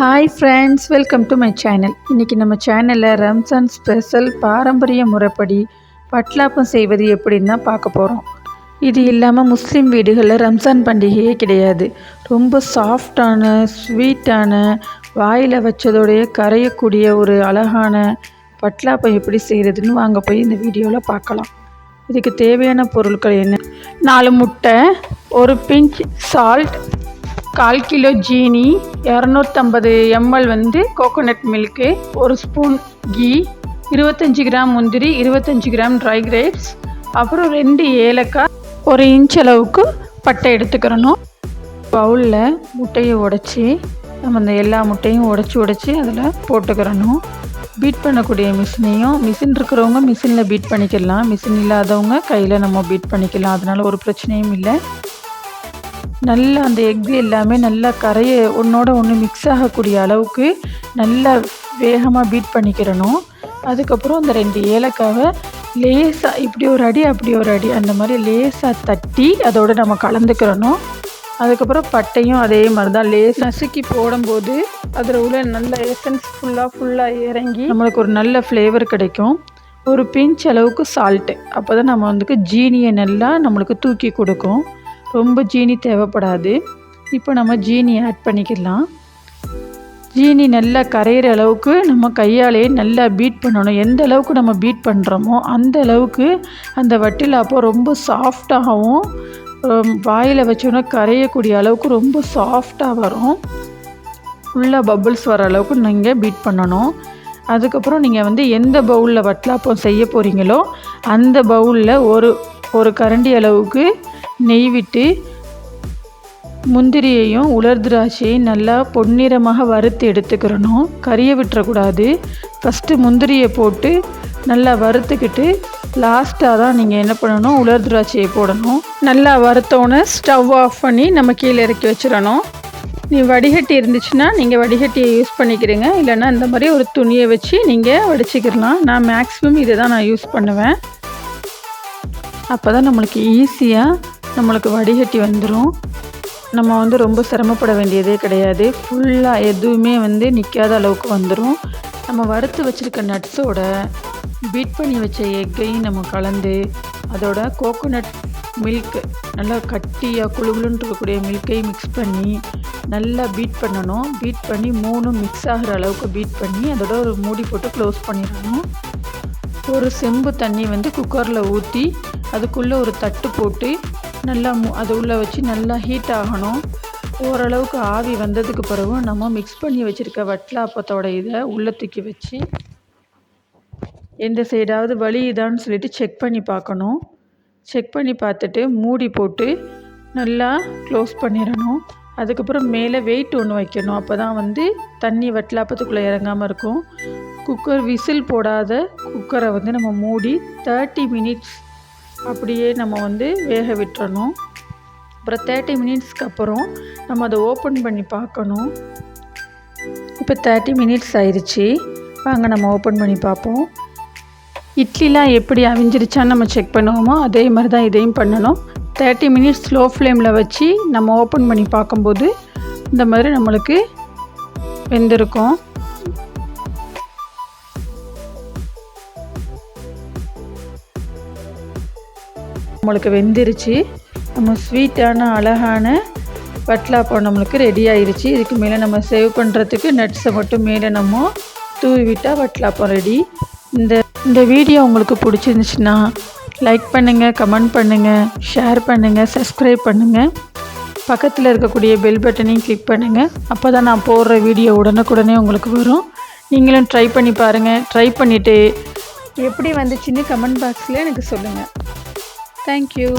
Hi friends, welcome to my channel. இன்றைக்கி நம்ம சேனலில் ரம்ஜான் ஸ்பெஷல் பாரம்பரிய முறைப்படி வட்லாப்பம் செய்வது எப்படின்னு தான் பார்க்க போகிறோம். இது இல்லாமல் முஸ்லீம் வீடுகளில் ரம்ஜான் பண்டிகையே கிடையாது. ரொம்ப சாஃப்டான ஸ்வீட்டான வாயில் வச்சதோடைய கரையக்கூடிய ஒரு அழகான வட்லாப்பம் எப்படி செய்கிறதுன்னு வாங்க போய் இந்த வீடியோவில் பார்க்கலாம். இதுக்கு தேவையான பொருட்கள் என்ன: 4 முட்டை, ஒரு பிஞ்ச் சால்ட், 1/4 கிலோ ஜீனி, 250 ml coconut milk, 1 spoon ghee, 25 gram முந்திரி, 25 கிராம் ட்ரை கிரேப்ஸ், அப்புறம் 2 ஏலக்காய், 1 இன்ச் அளவுக்கு பட்டை எடுத்துக்கிறணும். பவுலில் முட்டையை உடைச்சி நம்ம இந்த எல்லா முட்டையும் உடைச்சி அதில் போட்டுக்கிறணும். பீட் பண்ணக்கூடிய மிஷின் இருக்கிறவங்க மிஷினில் பீட் பண்ணிக்கலாம், மிஷின் இல்லாதவங்க கையில் நம்ம பீட் பண்ணிக்கலாம். அதனால் ஒரு பிரச்சனையும் இல்லை. நல்லா அந்த எக்கு எல்லாமே நல்லா ஒன்றோட ஒன்று மிக்ஸ் ஆகக்கூடிய அளவுக்கு நல்லா வேகமாக பீட் பண்ணிக்கிறணும். அதுக்கப்புறம் அந்த 2 ஏலக்காவை லேசாக இப்படி ஒரு அடி அப்படி ஒரு அடி அந்த மாதிரி லேசாக தட்டி அதோடு நம்ம கலந்துக்கிறணும். அதுக்கப்புறம் பட்டையும் அதே மாதிரி தான் நசுக்கி போடும்போது அதில் உள்ள நல்ல எசன்ஸ் ஃபுல்லாக இறங்கி நம்மளுக்கு ஒரு நல்ல ஃப்ளேவர் கிடைக்கும். ஒரு பிஞ்ச் அளவுக்கு சால்ட்டு, அப்போ தான் நம்ம ஜீனியை நல்லா நம்மளுக்கு தூக்கி கொடுக்கும். ரொம்ப ஜீனி தேவைப்படாது. இப்போ நம்ம ஜீனி ஆட் பண்ணிக்கலாம். ஜீனி நல்லா கரையிற அளவுக்கு நம்ம கையாலேயே நல்லா பீட் பண்ணணும். எந்த அளவுக்கு நம்ம பீட் பண்ணுறோமோ அந்த அளவுக்கு அந்த வட்டிலாப்பம் ரொம்ப சாஃப்டாகவும் வாயில் வச்சோன்னா கரையக்கூடிய அளவுக்கு ரொம்ப சாஃப்டாக வரும். ஃபுல்லாக பபிள்ஸ் வர அளவுக்கு நீங்கள் பீட் பண்ணணும். அதுக்கப்புறம் நீங்கள் எந்த பவுலில் வட்லாப்பம் செய்ய போகிறீங்களோ அந்த பவுலில் ஒரு கரண்டி அளவுக்கு நெய் விட்டு முந்திரியையும் உலர் திராட்சையும் நல்லா பொன்னிறமாக வறுத்து எடுத்துக்கிறணும். கறியை விட்டுறக்கூடாது. ஃபஸ்ட்டு முந்திரியை போட்டு நல்லா வறுத்துக்கிட்டு லாஸ்ட்டாக தான் நீங்கள் என்ன பண்ணணும், உலர் திராட்சையை போடணும். நல்லா வறுத்தோன்னே ஸ்டவ் ஆஃப் பண்ணி நம்ம கீழே இறக்கி வச்சிடணும். வடிகட்டி இருந்துச்சுன்னா நீங்கள் வடிகட்டியை யூஸ் பண்ணிக்கிறீங்க, இல்லைன்னா இந்த மாதிரி ஒரு துணியை வச்சு நீங்கள் வடிச்சிக்கிடலாம். நான் மேக்ஸிமம் இதை தான் நான் யூஸ் பண்ணுவேன். அப்போ தான் நம்மளுக்கு ஈஸியாக நம்மளுக்கு வடிகட்டி வந்துடும். நம்ம ரொம்ப சிரமப்பட வேண்டியதே கிடையாது. ஃபுல்லாக எதுவுமே நிற்காத அளவுக்கு வந்துடும். நம்ம வறுத்து வச்சுருக்க நட்ஸோட பீட் பண்ணி வச்ச எக்கையும் நம்ம கலந்து அதோட கோகோனட் மில்க்கு நல்லா கட்டியாக குளுகுலுன்னு இருக்கக்கூடிய மில்க்கையும் மிக்ஸ் பண்ணி நல்லா பீட் பண்ணணும். பீட் பண்ணி 3 மிக்ஸ் ஆகிற அளவுக்கு பீட் பண்ணி அதோட ஒரு மூடி போட்டு க்ளோஸ் பண்ணிடணும். ஒரு செம்பு தண்ணி குக்கரில் ஊற்றி அதுக்குள்ளே ஒரு தட்டு போட்டு நல்லா அது உள்ளே வச்சு நல்லா ஹீட் ஆகணும். ஓரளவுக்கு ஆவி வந்ததுக்கு பிறகு நம்ம மிக்ஸ் பண்ணி வச்சுருக்க வட்லாப்பத்தோட இதை உள்ளே தூக்கி வச்சு எந்த சைடாவது வலியுதான்னு சொல்லிட்டு செக் பண்ணி பார்க்கணும். செக் பண்ணி பார்த்துட்டு மூடி போட்டு நல்லா க்ளோஸ் பண்ணிடணும். அதுக்கப்புறம் மேலே வெயிட் ஒன்று வைக்கணும். அப்போ தான் தண்ணி வட்லாப்பத்துக்குள்ளே இறங்காமல் இருக்கும். குக்கர் விசில் போடாத குக்கரை நம்ம மூடி 30 மினிட்ஸ் அப்படியே நம்ம வேக விட்டுறணும். அப்புறம் 30 மினிட்ஸ்க்கு அப்புறம் நம்ம அதை ஓப்பன் பண்ணி பார்க்கணும். இப்போ 30 மினிட்ஸ் ஆயிடுச்சு. வாங்க நம்ம ஓப்பன் பண்ணி பார்ப்போம். இட்லிலாம் எப்படி அவிஞ்சிருச்சான்னு நம்ம செக் பண்ணுவோமோ அதே மாதிரி தான் இதையும் பண்ணணும். 30 மினிட்ஸ் ஸ்லோ ஃப்ளேமில் வச்சு நம்ம ஓப்பன் பண்ணி பார்க்கும்போது இந்த மாதிரி நம்மளுக்கு வெந்திருக்கும். நம்மளுக்கு வெந்துருச்சு. நம்ம ஸ்வீட்டான அழகான வட்லாப்பம் நம்மளுக்கு ரெடி ஆயிடுச்சு. இதுக்கு மேலே நம்ம சேவ் பண்ணுறதுக்கு நட்ஸை மட்டும் மேலே நம்ம தூவி விட்டால் வட்லாப்பம் ரெடி. இந்த வீடியோ உங்களுக்கு பிடிச்சிருந்துச்சுன்னா லைக் பண்ணுங்கள், கமெண்ட் பண்ணுங்கள், ஷேர் பண்ணுங்கள், சப்ஸ்கிரைப் பண்ணுங்கள். பக்கத்தில் இருக்கக்கூடிய பெல் பட்டனையும் கிளிக் பண்ணுங்கள். அப்போ தான் நான் போடுற வீடியோ உடனுக்குடனே உங்களுக்கு வரும். நீங்களும் ட்ரை பண்ணி பாருங்கள். ட்ரை பண்ணிவிட்டு எப்படி வந்துச்சுன்னு கமெண்ட் பாக்ஸில் எனக்கு சொல்லுங்கள். Thank you.